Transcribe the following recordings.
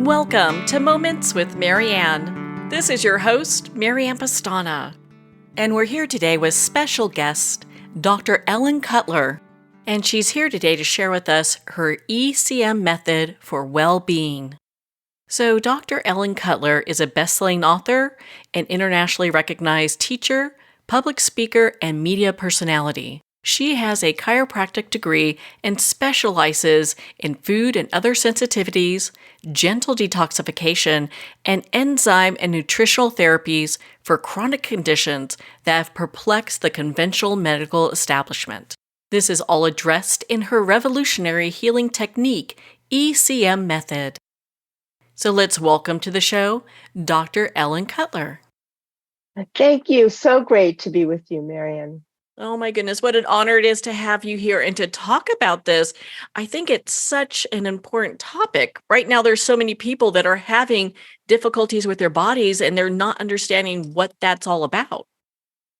Welcome to Moments with Marianne. This is your host, Marianne Pastana. And we're here today with special guest, Dr. Ellen Cutler. And she's here today to share with us her ECM method for well-being. So Dr. Ellen Cutler is a best-selling author, an internationally recognized teacher, public speaker, and media personality. She has a chiropractic degree and specializes in food and other sensitivities, gentle detoxification, and enzyme and nutritional therapies for chronic conditions that have perplexed the conventional medical establishment. This is all addressed in her revolutionary healing technique, ECM method. So let's welcome to the show, Dr. Ellen Cutler. Thank you. So great to be with you, Marianne. Oh my goodness, what an honor it is to have you here and to talk about this. I think it's such an important topic. Right now, there's so many people that are having difficulties with their bodies and they're not understanding what that's all about.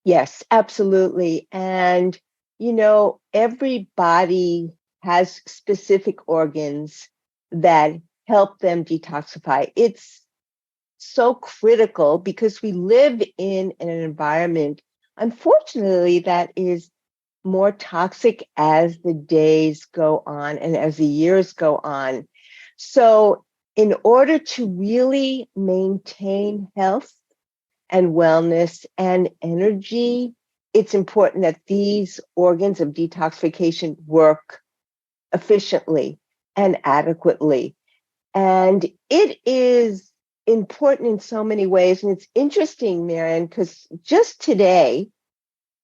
Yes, absolutely. And, every body has specific organs that help them detoxify. It's so critical because we live in an environment, unfortunately, that is more toxic as the days go on and as the years go on. So in order to really maintain health and wellness and energy, it's important that these organs of detoxification work efficiently and adequately. And it is important in so many ways. And it's interesting, Marianne, because just today,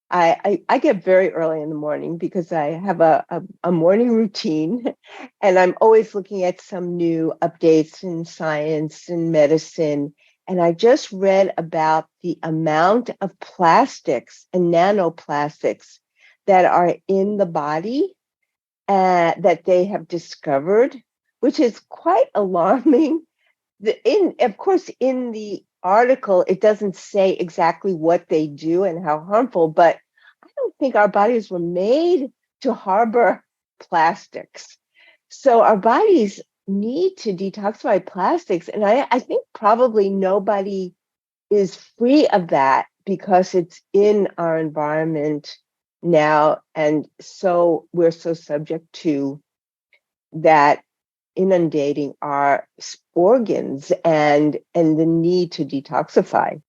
I get very early in the morning because I have a morning routine and I'm always looking at some new updates in science and medicine. And I just read about the amount of plastics and nanoplastics that are in the body that they have discovered, which is quite alarming. Of course, in the article, it doesn't say exactly what they do and how harmful, but I don't think our bodies were made to harbor plastics. So our bodies need to detoxify plastics. And I think probably nobody is free of that because it's in our environment now. And so we're so subject to that inundating our organs and the need to detoxify.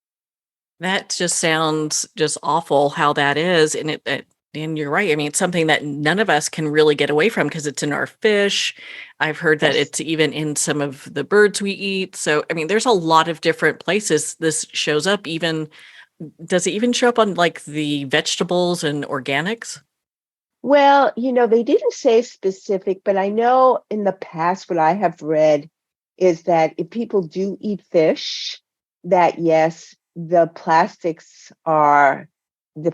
That just sounds just awful how that is. And you're right. I mean, it's something that none of us can really get away from because it's in our fish. I've heard that Yes. it's even in some of the birds we eat. So, I mean, there's a lot of different places this shows up. Does it even show up on like the vegetables and organics? Well, they didn't say specific, but I know in the past what I have read is that if people do eat fish, that yes, the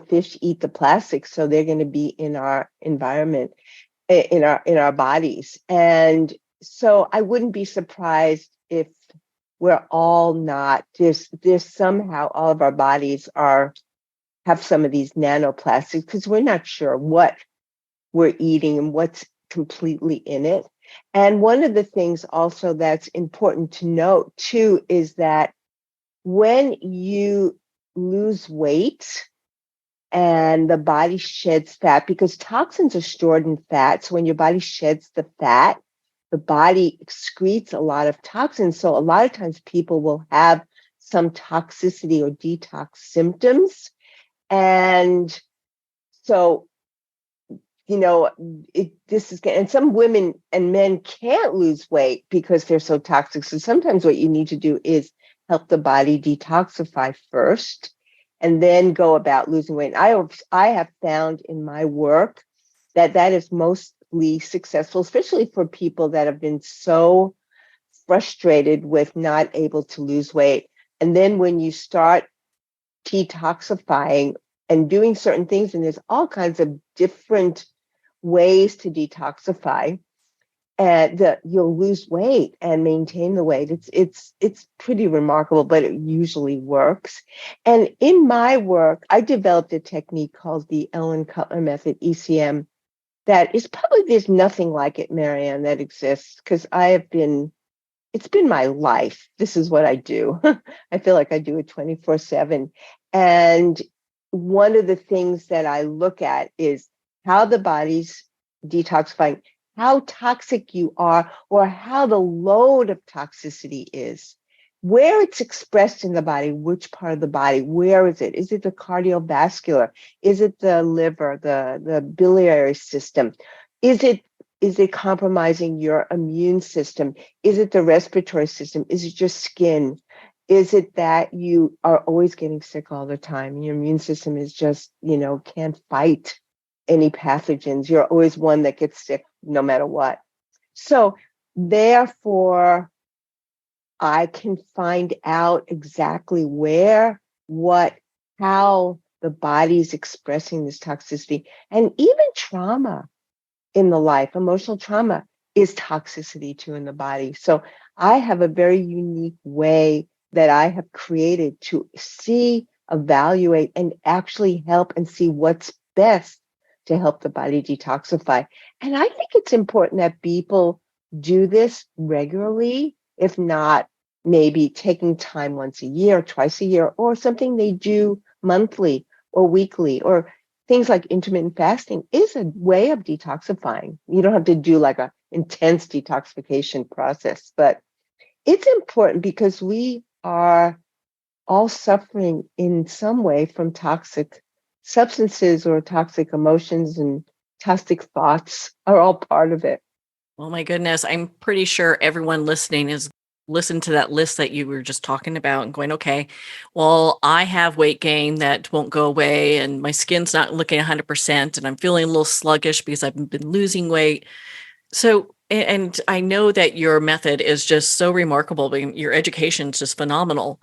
fish eat the plastics, so they're going to be in our environment, in our bodies. And so I wouldn't be surprised if we're all not, there's somehow all of our bodies have some of these nanoplastics because we're not sure what we're eating and what's completely in it. And one of the things also that's important to note too is that when you lose weight and the body sheds fat, because toxins are stored in fat. So when your body sheds the fat, the body excretes a lot of toxins. So a lot of times people will have some toxicity or detox symptoms. And so and some women and men can't lose weight because they're so toxic. So sometimes what you need to do is help the body detoxify first and then go about losing weight. I have found in my work that is mostly successful, especially for people that have been so frustrated with not able to lose weight. And then when you start detoxifying and doing certain things, and there's all kinds of different ways to detoxify, and you'll lose weight and maintain the weight. It's pretty remarkable, but it usually works. And in my work, I developed a technique called the Ellen Cutler Method ECM that is probably, there's nothing like it, Marianne, that exists, because I have been it's been my life. This is what I do. I feel like I do it 24/7. And one of the things that I look at is how the body's detoxifying, how toxic you are, or how the load of toxicity is, where it's expressed in the body, which part of the body, where is it? Is it the cardiovascular? Is it the liver, the biliary system? Is it compromising your immune system? Is it the respiratory system? Is it your skin? Is it that you are always getting sick all the time? Your immune system is just, can't fight any pathogens. You're always one that gets sick no matter what. So therefore, I can find out exactly where, what, how the body's expressing this toxicity, and even trauma in the life, emotional trauma is toxicity too in the body. So I have a very unique way that I have created to see, evaluate, and actually help and see what's best to help the body detoxify. And I think it's important that people do this regularly, if not maybe taking time once a year, twice a year, or something they do monthly or weekly, or things like intermittent fasting is a way of detoxifying. You don't have to do like an intense detoxification process, but it's important because we are all suffering in some way from toxic substances or toxic emotions, and toxic thoughts are all part of it. Oh my goodness. I'm pretty sure everyone listening is listened to that list that you were just talking about and going, okay, well, I have weight gain that won't go away and my skin's not looking 100% and I'm feeling a little sluggish because I've been losing weight. So, and I know that your method is just so remarkable. Your education is just phenomenal.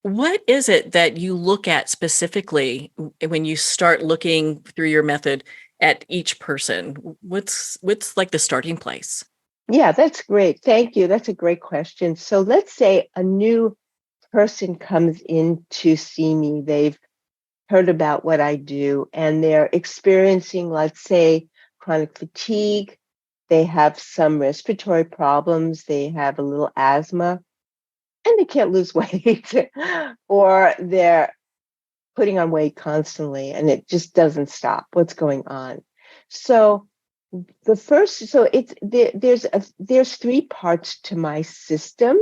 What is it that you look at specifically when you start looking through your method at each person? What's like the starting place? Yeah, that's great. Thank you. That's a great question. So let's say a new person comes in to see me. They've heard about what I do and they're experiencing, let's say, chronic fatigue. They have some respiratory problems. They have a little asthma and they can't lose weight, or they're putting on weight constantly and it just doesn't stop. What's going on? So there's three parts to my system,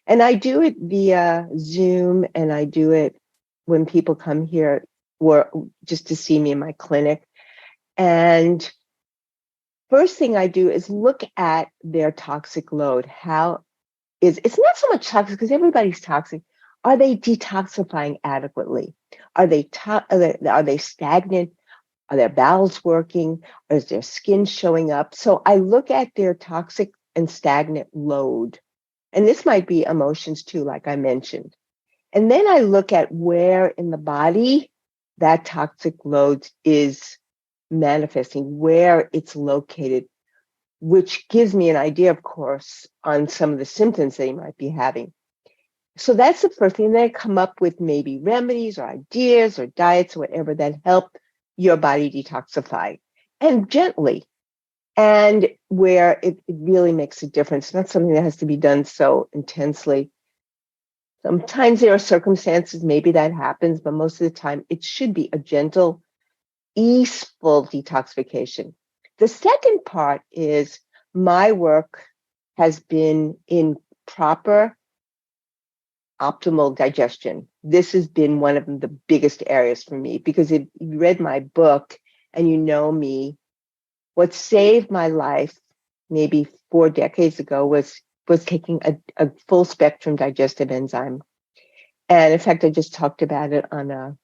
and I do it via Zoom, and I do it when people come here or just to see me in my clinic. And first thing I do is look at their toxic load. It's not so much toxic because everybody's toxic. Are they detoxifying adequately? Are they stagnant? Are their bowels working? Or is their skin showing up? So I look at their toxic and stagnant load. And this might be emotions too, like I mentioned. And then I look at where in the body that toxic load is manifesting, where it's located, which gives me an idea, of course, on some of the symptoms they might be having. So that's the first thing. And then I come up with maybe remedies or ideas or diets or whatever that help your body detoxify, and gently, and where it really makes a difference. Not something that has to be done so intensely. Sometimes there are circumstances, maybe that happens, but most of the time it should be a gentle, easeful detoxification. The second part is my work has been in proper optimal digestion. This has been one of the biggest areas for me because if you read my book and you know me, what saved my life maybe 4 decades ago was taking a full spectrum digestive enzyme. And in fact, I just talked about it on a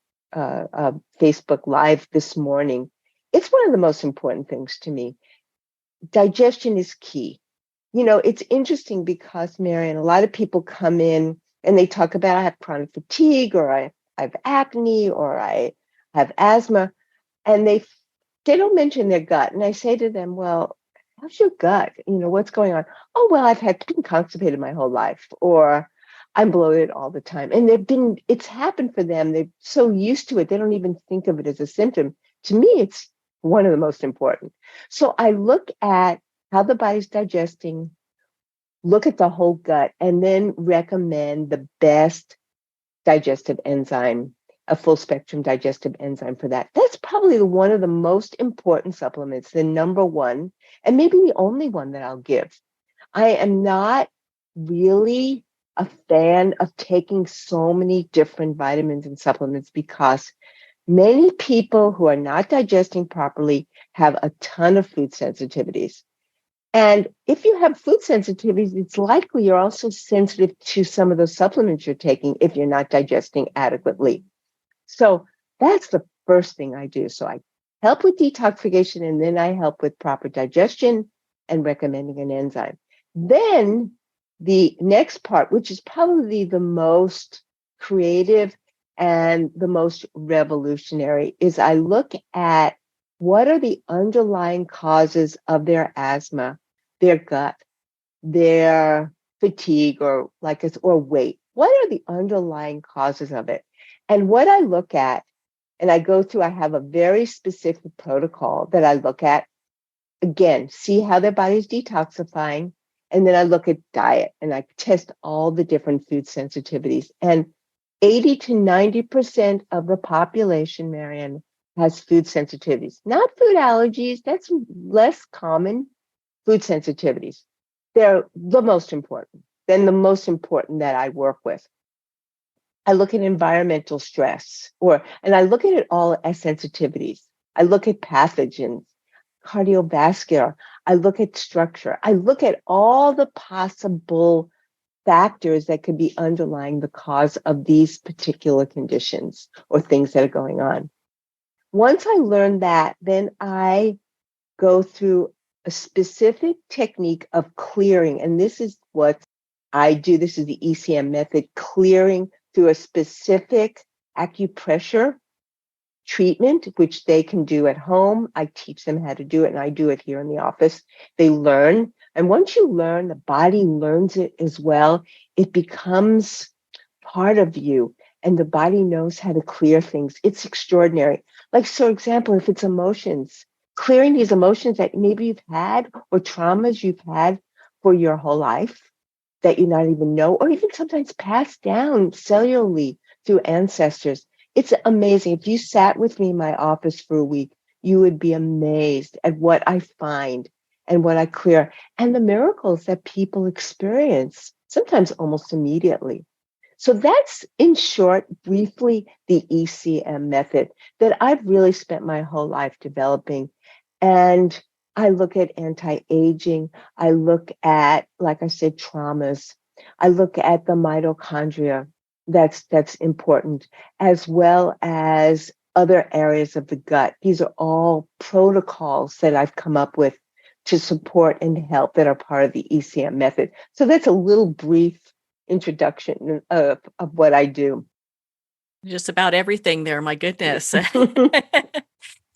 Facebook Live this morning. It's one of the most important things to me. Digestion is key. It's interesting because, Marianne, a lot of people come in and they talk about I have chronic fatigue, or I have acne, or I have asthma, and they don't mention their gut. And I say to them, well, how's your gut? What's going on? Oh, well, I've been constipated my whole life, or I'm bloated all the time. And it's happened for them. They're so used to it, they don't even think of it as a symptom. To me, it's one of the most important. So I look at how the body's digesting, look at the whole gut, and then recommend the best digestive enzyme, a full spectrum digestive enzyme for that. That's probably one of the most important supplements, the number one, and maybe the only one that I'll give. I am not really a fan of taking so many different vitamins and supplements because many people who are not digesting properly have a ton of food sensitivities. And if you have food sensitivities, it's likely you're also sensitive to some of those supplements you're taking if you're not digesting adequately. So that's the first thing I do. So I help with detoxification, and then I help with proper digestion and recommending an enzyme. Then the next part, which is probably the most creative and the most revolutionary, is I look at what are the underlying causes of their asthma, their gut, their fatigue, or weight. What are the underlying causes of it? And what I look at, and I go through, I have a very specific protocol that I look at. Again, see how their body's detoxifying. And then I look at diet and I test all the different food sensitivities. And 80 to 90% of the population, Marianne, has food sensitivities, not food allergies. That's less common. Food sensitivities. They're the most important. Then the most important that I work with. I look at environmental stress, and I look at it all as sensitivities. I look at pathogens, cardiovascular. I look at structure. I look at all the possible factors that could be underlying the cause of these particular conditions or things that are going on. Once I learn that, then I go through a specific technique of clearing. And this is what I do. This is the ECM method, clearing through a specific acupressure treatment, which they can do at home. I teach them how to do it, and I do it here in the office. They learn. And once you learn, the body learns it as well. It becomes part of you, and the body knows how to clear things. It's extraordinary. Like, for example, if it's emotions, clearing these emotions that maybe you've had or traumas you've had for your whole life that you not even know, or even sometimes passed down cellularly through ancestors. It's amazing. If you sat with me in my office for a week, you would be amazed at what I find and what I clear and the miracles that people experience, sometimes almost immediately. So that's, in short, briefly, the ECM method that I've really spent my whole life developing. And I look at anti-aging. I look at, like I said, traumas. I look at the mitochondria. That's important, as well as other areas of the gut. These are all protocols that I've come up with to support and help that are part of the ECM method. So that's a little brief introduction of what I do. Just about everything there, my goodness.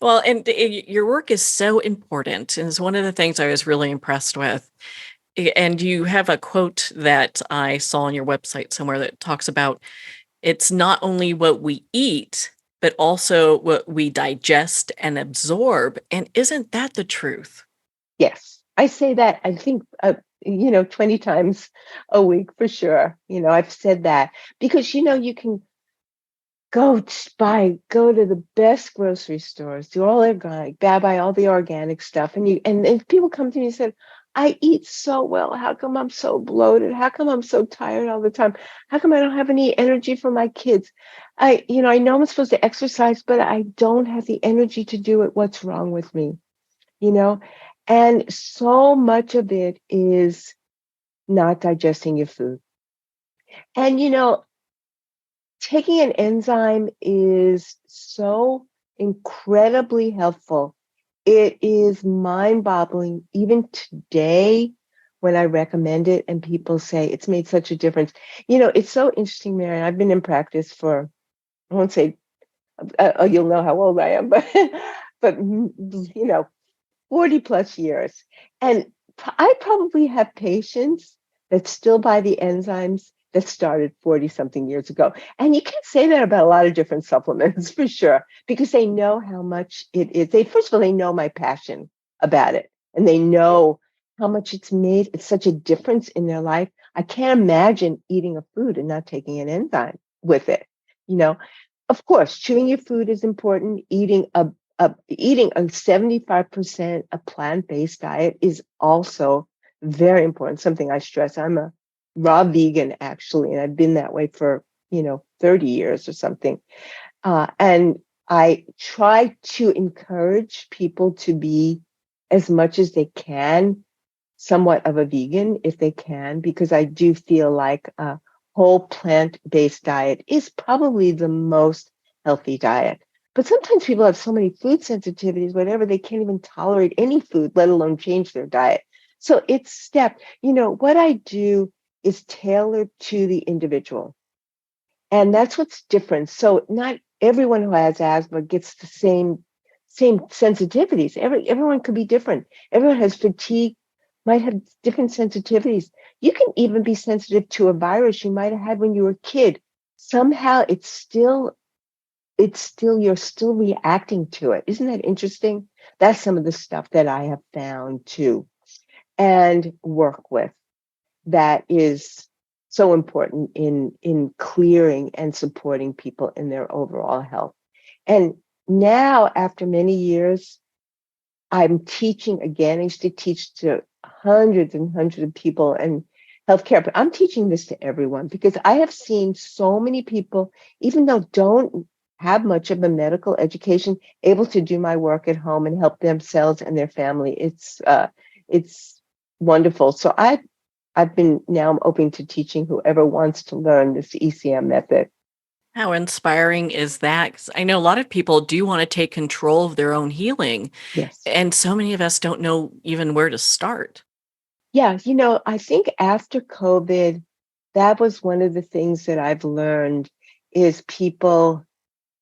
Well, and your work is so important. And it's one of the things I was really impressed with. And you have a quote that I saw on your website somewhere that talks about it's not only what we eat, but also what we digest and absorb. And isn't that the truth? Yes, I say that, I think, 20 times a week for sure. I've said that because, you can go to the best grocery stores, do all organic, buy all the organic stuff. And people come to me and say, I eat so well. How come I'm so bloated? How come I'm so tired all the time? How come I don't have any energy for my kids? I know I'm supposed to exercise, but I don't have the energy to do it. What's wrong with me? And so much of it is not digesting your food. And, taking an enzyme is so incredibly helpful. It is mind-boggling even today when I recommend it and people say it's made such a difference. It's so interesting, Marianne. I've been in practice for, I won't say, you'll know how old I am, but 40 plus years. And I probably have patients that still buy the enzymes that started 40 something years ago. And you can't say that about a lot of different supplements for sure, because they know how much it is. First of all, they know my passion about it. And they know how much it's such a difference in their life. I can't imagine eating a food and not taking an enzyme with it. You know, of course, chewing your food is important. Eating a 75% a plant-based diet is also very important. Something I stress. I'm a raw vegan actually, and I've been that way for 30 years or something. And I try to encourage people to be as much as they can somewhat of a vegan if they can, because I do feel like a whole plant-based diet is probably the most healthy diet. But sometimes people have so many food sensitivities, whatever, they can't even tolerate any food, let alone change their diet. So it's step. What I do is tailor to the individual. And that's what's different. So not everyone who has asthma gets the same sensitivities. Everyone could be different. Everyone has fatigue, might have different sensitivities. You can even be sensitive to a virus you might have had when you were a kid. Somehow you're still reacting to it. Isn't that interesting? That's some of the stuff that I have found too and work with that is so important in clearing and supporting people in their overall health. And now, after many years, I'm teaching again. I used to teach to hundreds and hundreds of people in healthcare, but I'm teaching this to everyone because I have seen so many people, even though don't have much of a medical education, able to do my work at home and help themselves and their family. It's wonderful. So I'm open to teaching whoever wants to learn this ECM method. How inspiring is that? 'Cause I know a lot of people do want to take control of their own healing, Yes. and so many of us don't know even where to start. Yeah, I think after COVID, that was one of the things that I've learned is people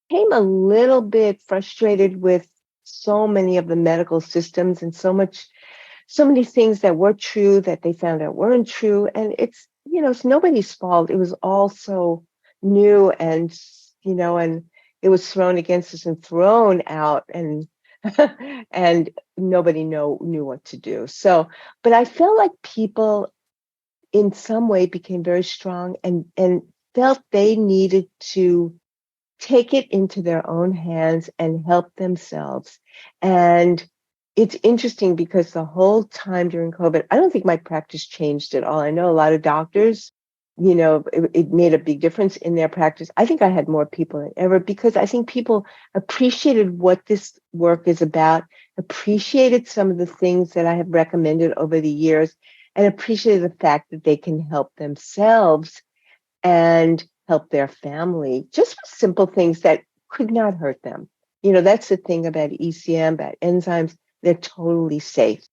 came a little bit frustrated with so many of the medical systems and so many things that were true that they found out weren't true. And it's nobody's fault. It was all so new and it was thrown against us and thrown out and and nobody knew what to do. So, but I felt like people in some way became very strong and felt they needed to take it into their own hands and help themselves. And it's interesting because the whole time during COVID, I don't think my practice changed at all. I know a lot of doctors, it made a big difference in their practice. I think I had more people than ever because I think people appreciated what this work is about, appreciated some of the things that I have recommended over the years, and appreciated the fact that they can help themselves and help their family just with simple things that could not hurt them. That's the thing about ECM, about enzymes, they're totally safe.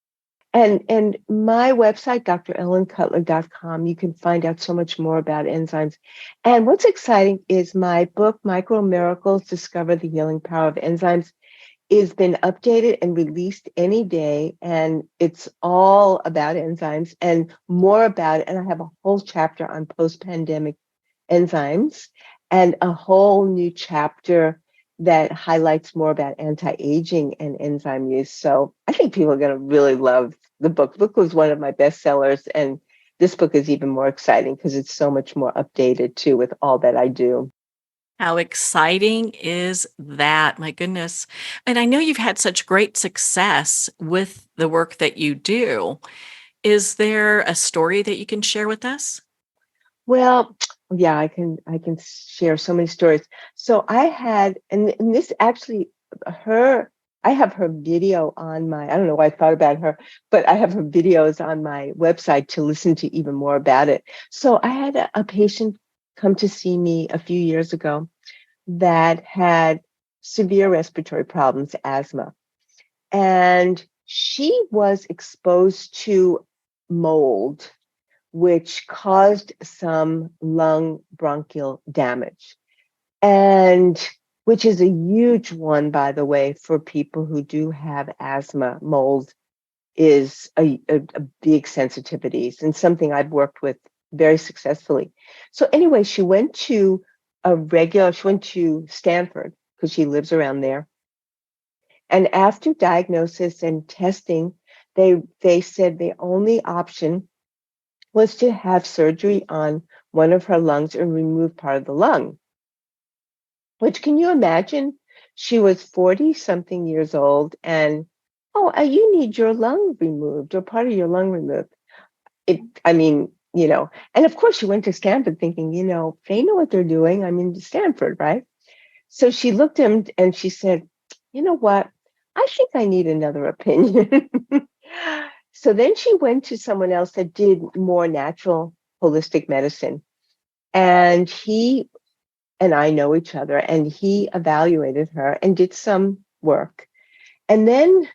And my website, drellencutler.com, you can find out so much more about enzymes. And what's exciting is my book, Micro Miracles, Discover the Healing Power of Enzymes, is been updated and released any day. And it's all about enzymes and more about it. And I have a whole chapter on post-pandemic enzymes and a whole new chapter that highlights more about anti-aging and enzyme use. So I think people are going to really love the book. The book was one of my bestsellers, and this book is even more exciting because it's so much more updated too with all that I do. How exciting is that? My goodness. And I know you've had such great success with the work that you do. Is there a story that you can share with us? Well, yeah, I can share so many stories. So I had, and this actually, her, I have her video on I don't know why I thought about her, but I have her videos on my website to listen to even more about it. So I had a patient come to see me a few years ago that had severe respiratory problems, asthma, and she was exposed to mold which caused some lung bronchial damage. And which is a huge one, by the way, for people who do have asthma. Mold is a big sensitivity and something I've worked with very successfully. So anyway, she went to Stanford because she lives around there. And after diagnosis and testing, They said the only option was to have surgery on one of her lungs and remove part of the lung, which, can you imagine? She was 40 something years old and, oh, you need your lung removed or part of your lung removed. I mean, and of course she went to Stanford thinking, they know what they're doing. I'm in Stanford, right? So she looked at him and she said, you know what? I think I need another opinion. So then she went to someone else that did more natural holistic medicine. And he and I know each other, and he evaluated her and did some work. And then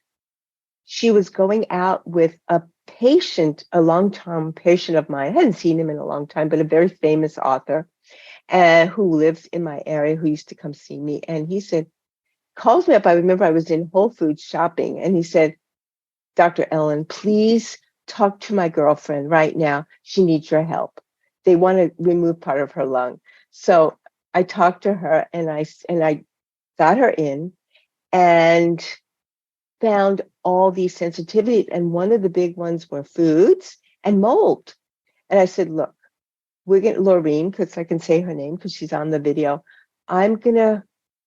she was going out with a patient, a long-term patient of mine. I hadn't seen him in a long time, but a very famous author who lives in my area, who used to come see me. And he said, calls me up. I remember I was in Whole Foods shopping, and he said, Dr. Ellen, please talk to my girlfriend right now. She needs your help. They want to remove part of her lung. So I talked to her, and I got her in and found all these sensitivities. And one of the big ones were foods and mold. And I said, look, Laureen, because I can say her name because she's on the video.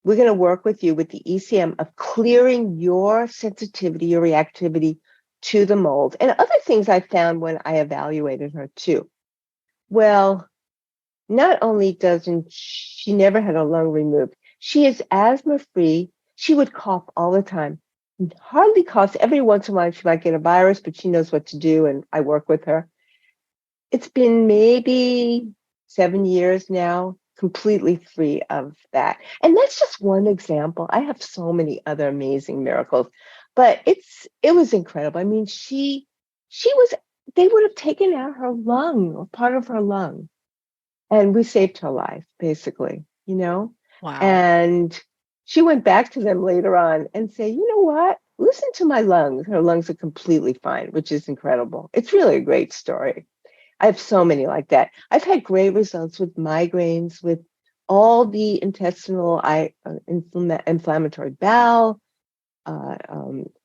We're going to work with you with the ECM of clearing your sensitivity, your reactivity to the mold, and other things I found when I evaluated her too. Well, not only doesn't she never had a lung removed, she is asthma free. She would cough all the time, hardly coughs. Every once in a while she might get a virus, but she knows what to do, and I work with her. It's been maybe 7 years now, completely free of that. And that's just one example. I have so many other amazing miracles, but it was incredible. I mean, they would have taken out her lung or part of her lung, and we saved her life, basically, Wow. And she went back to them later on and said, you know what? Listen to my lungs. Her lungs are completely fine, which is incredible. It's really a great story. I have so many like that. I've had great results with migraines, with all the intestinal, inflammatory bowel,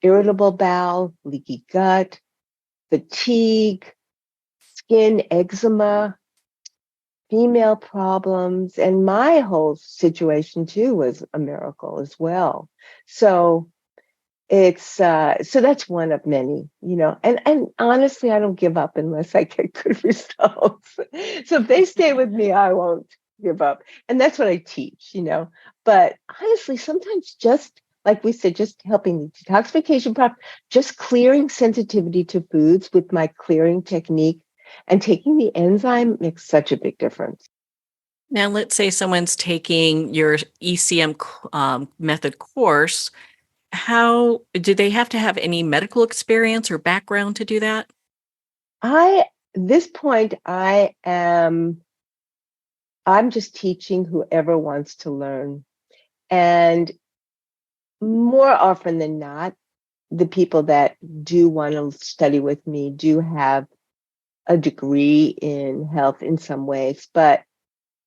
irritable bowel, leaky gut, fatigue, skin eczema, female problems, and my whole situation too was a miracle as well. So it's so that's one of many, and honestly, I don't give up unless I get good results. So if they stay with me, I won't give up. And that's what I teach, But honestly, sometimes just like we said, just helping the detoxification process, just clearing sensitivity to foods with my clearing technique and taking the enzyme makes such a big difference. Now, let's say someone's taking your ECM method course. How do they have to have any medical experience or background to do that? This point, I'm just teaching whoever wants to learn. And more often than not, the people that do want to study with me do have a degree in health in some ways. But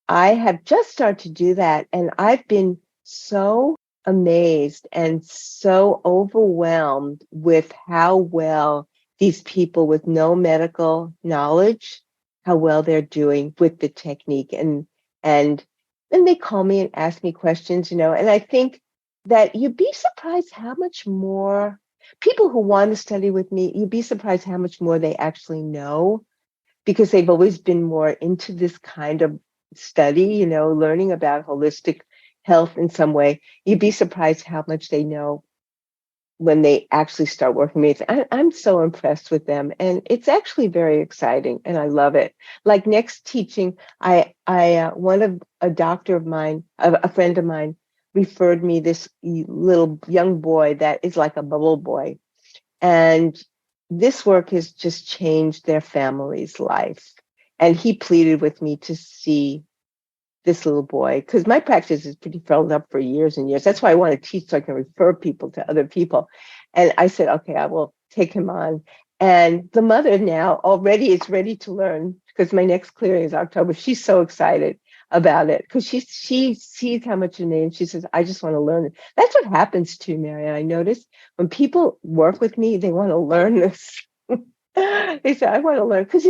I have just started to do that. And I've been so amazed and so overwhelmed with how well these people with no medical knowledge, how well they're doing with the technique. And then they call me and ask me questions, and I think that you'd be surprised how much more people who want to study with me, you'd be surprised how much more they actually know, because they've always been more into this kind of study, learning about holistic health in some way. You'd be surprised how much they know when they actually start working with me. I'm so impressed with them, and it's actually very exciting, and I love it. Like next teaching, a doctor of mine, a friend of mine, referred me this little young boy that is like a bubble boy, and this work has just changed their family's life. And he pleaded with me to see this little boy, because my practice is pretty filled up for years and years. That's why I want to teach, so I can refer people to other people. And I said, okay, I will take him on. And the mother now already is ready to learn, because my next clearing is October. She's so excited. about it because she sees how much you need and she says, I just want to learn it. That's what happens too, Marianne. I notice when people work with me, they want to learn this. They say, I want to learn because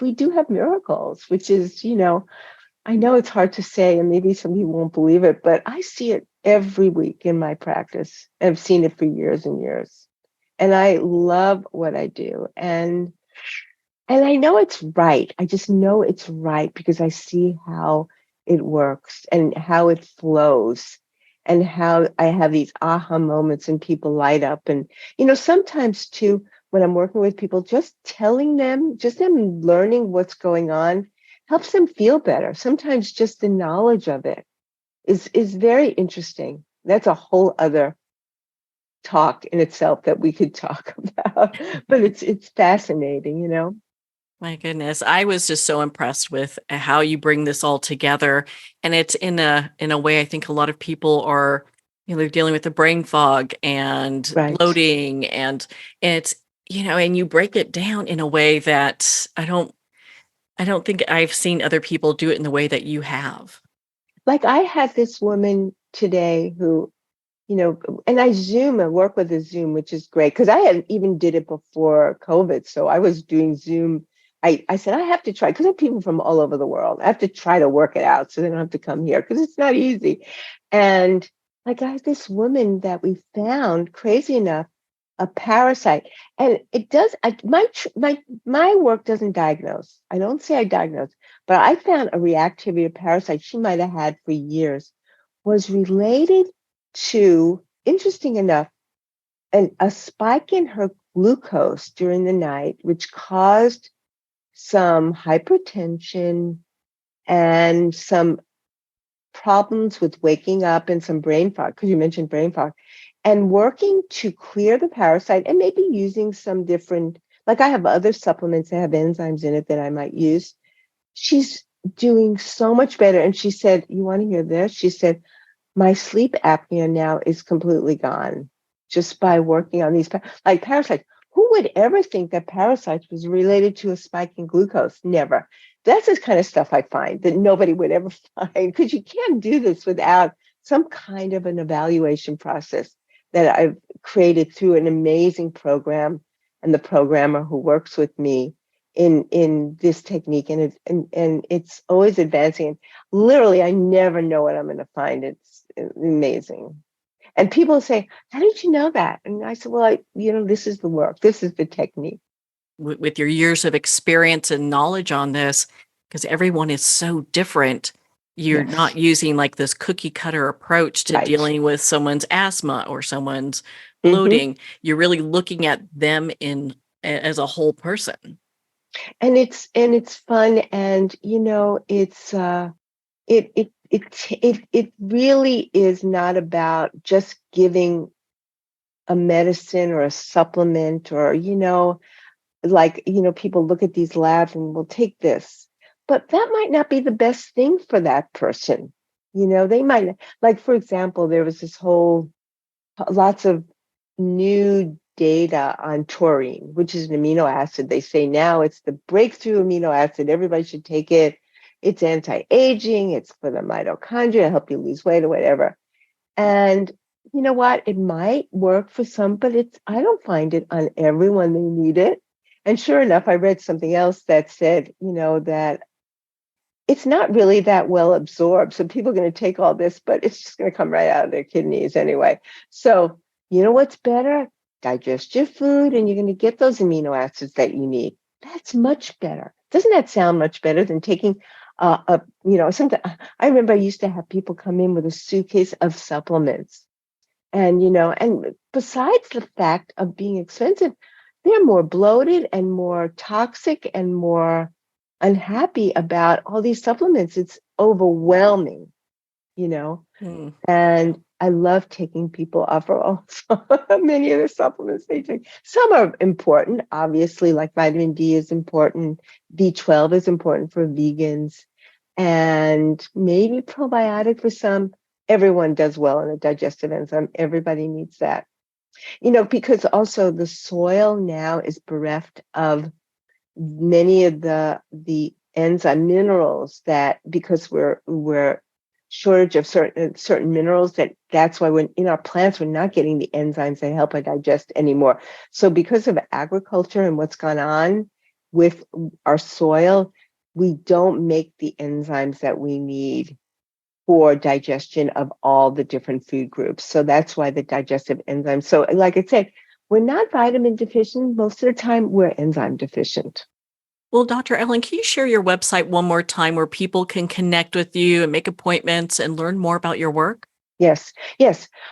we do have miracles, which is, I know it's hard to say and maybe some people won't believe it, but I see it every week in my practice. I've seen it for years and years. And I love what I do. And I know it's right. I just know it's right because I see how it works and how it flows and how I have these aha moments and people light up. And, sometimes too, when I'm working with people, just telling them, just them learning what's going on helps them feel better. Sometimes just the knowledge of it is very interesting. That's a whole other talk in itself that we could talk about, but it's fascinating. My goodness, I was just so impressed with how you bring this all together, and it's in a way I think a lot of people are, they're dealing with the brain fog and Right. bloating, and it's and you break it down in a way that I don't think I've seen other people do it in the way that you have. Like I had this woman today who, and I work with a Zoom, which is great because I had even did it before COVID. So I was doing Zoom. I said, I have to try because I have people from all over the world. I have to try to work it out so they don't have to come here because it's not easy. And like I had this woman that we found, crazy enough, a parasite. And it does, my work doesn't diagnose. I don't say I diagnose, but I found a reactivity parasite she might have had for years was related to, interesting enough, a spike in her glucose during the night, which caused some hypertension and some problems with waking up and some brain fog, because you mentioned brain fog, and working to clear the parasite and maybe using some different, like I have other supplements that have enzymes in it that I might use. She's doing so much better. And she said, you want to hear this? She said, my sleep apnea now is completely gone just by working on these, like parasites. Who would ever think that parasites was related to a spike in glucose? Never. That's the kind of stuff I find that nobody would ever find because you can't do this without some kind of an evaluation process that I've created through an amazing program and the programmer who works with me in this technique. And it's always advancing. Literally, I never know what I'm going to find. It's amazing. And people say, how did you know that? And I said, well, this is the work. This is the technique. With your years of experience and knowledge on this, because everyone is so different. You're Yes. not using like this cookie cutter approach to Right. dealing with someone's asthma or someone's Mm-hmm. bloating. You're really looking at them as a whole person. And it's fun. And, it's, it really is not about just giving a medicine or a supplement or, people look at these labs and will take this, but that might not be the best thing for that person. They might, like, for example, there was lots of new data on taurine, which is an amino acid. They say now it's the breakthrough amino acid. Everybody should take it. It's anti-aging. It's for the mitochondria, help you lose weight or whatever. And you know what? It might work for some, but I don't find it on everyone they need it. And sure enough, I read something else that said, that it's not really that well absorbed. So people are going to take all this, but it's just going to come right out of their kidneys anyway. So you know what's better? Digest your food and you're going to get those amino acids that you need. That's much better. Doesn't that sound much better than taking something? I remember I used to have people come in with a suitcase of supplements. And besides the fact of being expensive, they're more bloated and more toxic and more unhappy about all these supplements. It's overwhelming. Hmm. And I love taking people off of many of the supplements they take. Some are important, obviously, like vitamin D is important. B12 is important for vegans. And maybe probiotic for some. Everyone does well in a digestive enzyme. Everybody needs that. Because also the soil now is bereft of many of the enzyme minerals that because we're shortage of certain minerals that's why when in our plants we're not getting the enzymes that help us digest anymore. So because of agriculture and what's gone on with our soil, we don't make the enzymes that we need for digestion of all the different food groups. So that's why the digestive enzymes. So like I said, we're not vitamin deficient. Most of the time we're enzyme deficient. Well, Dr. Ellen, can you share your website one more time where people can connect with you and make appointments and learn more about your work? Yes.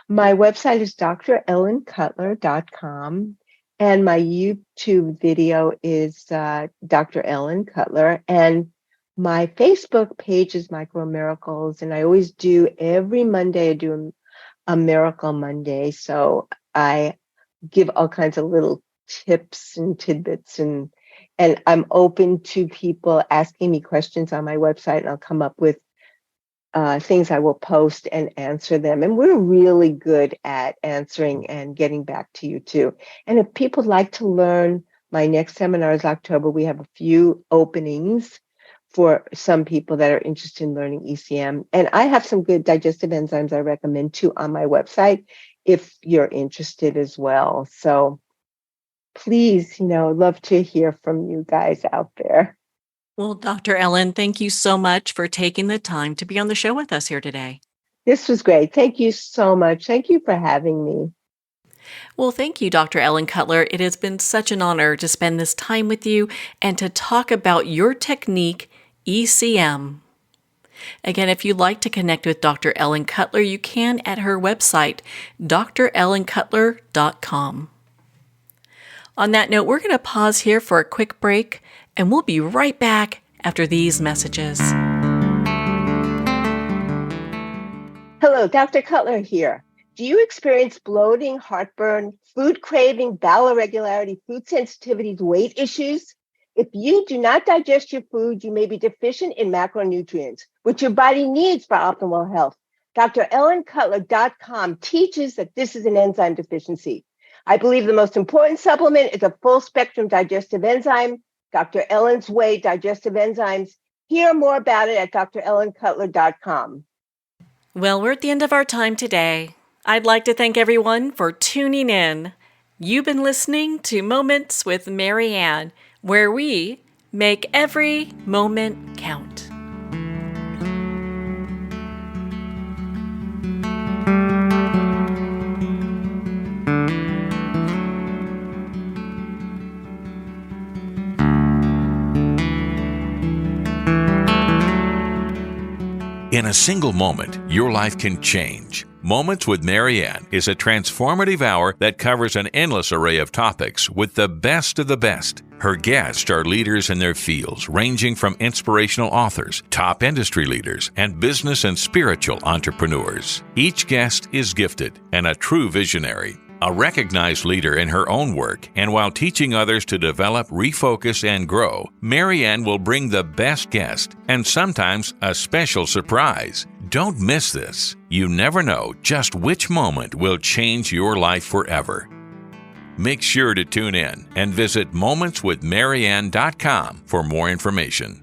My website is drellencutler.com. And my YouTube video is Dr. Ellen Cutler. And my Facebook page is Micro Miracles. And I always do every Monday, I do a Miracle Monday. So I give all kinds of little tips and tidbits and I'm open to people asking me questions on my website, and I'll come up with things I will post and answer them. And we're really good at answering and getting back to you too. And if people like to learn, my next seminar is October. We have a few openings for some people that are interested in learning ECM. And I have some good digestive enzymes I recommend too on my website if you're interested as well. So please, love to hear from you guys out there. Well, Dr. Ellen, thank you so much for taking the time to be on the show with us here today. This was great. Thank you so much. Thank you for having me. Well, thank you, Dr. Ellen Cutler. It has been such an honor to spend this time with you and to talk about your technique, ECM. Again, if you'd like to connect with Dr. Ellen Cutler, you can at her website, drellencutler.com. On that note, we're going to pause here for a quick break, and we'll be right back after these messages. Hello, Dr. Cutler here. Do you experience bloating, heartburn, food craving, bowel irregularity, food sensitivities, weight issues? If you do not digest your food, you may be deficient in macronutrients, which your body needs for optimal health. DrEllenCutler.com teaches that this is an enzyme deficiency. I believe the most important supplement is a full spectrum digestive enzyme, Dr. Ellen's Way Digestive Enzymes. Hear more about it at DrEllenCutler.com. Well, we're at the end of our time today. I'd like to thank everyone for tuning in. You've been listening to Moments with Marianne, where we make every moment count. In a single moment, your life can change. Moments with Marianne is a transformative hour that covers an endless array of topics with the best of the best. Her guests are leaders in their fields, ranging from inspirational authors, top industry leaders, and business and spiritual entrepreneurs. Each guest is gifted and a true visionary, a recognized leader in her own work, and while teaching others to develop, refocus, and grow, Marianne will bring the best guest and sometimes a special surprise. Don't miss this. You never know just which moment will change your life forever. Make sure to tune in and visit momentswithmarianne.com for more information.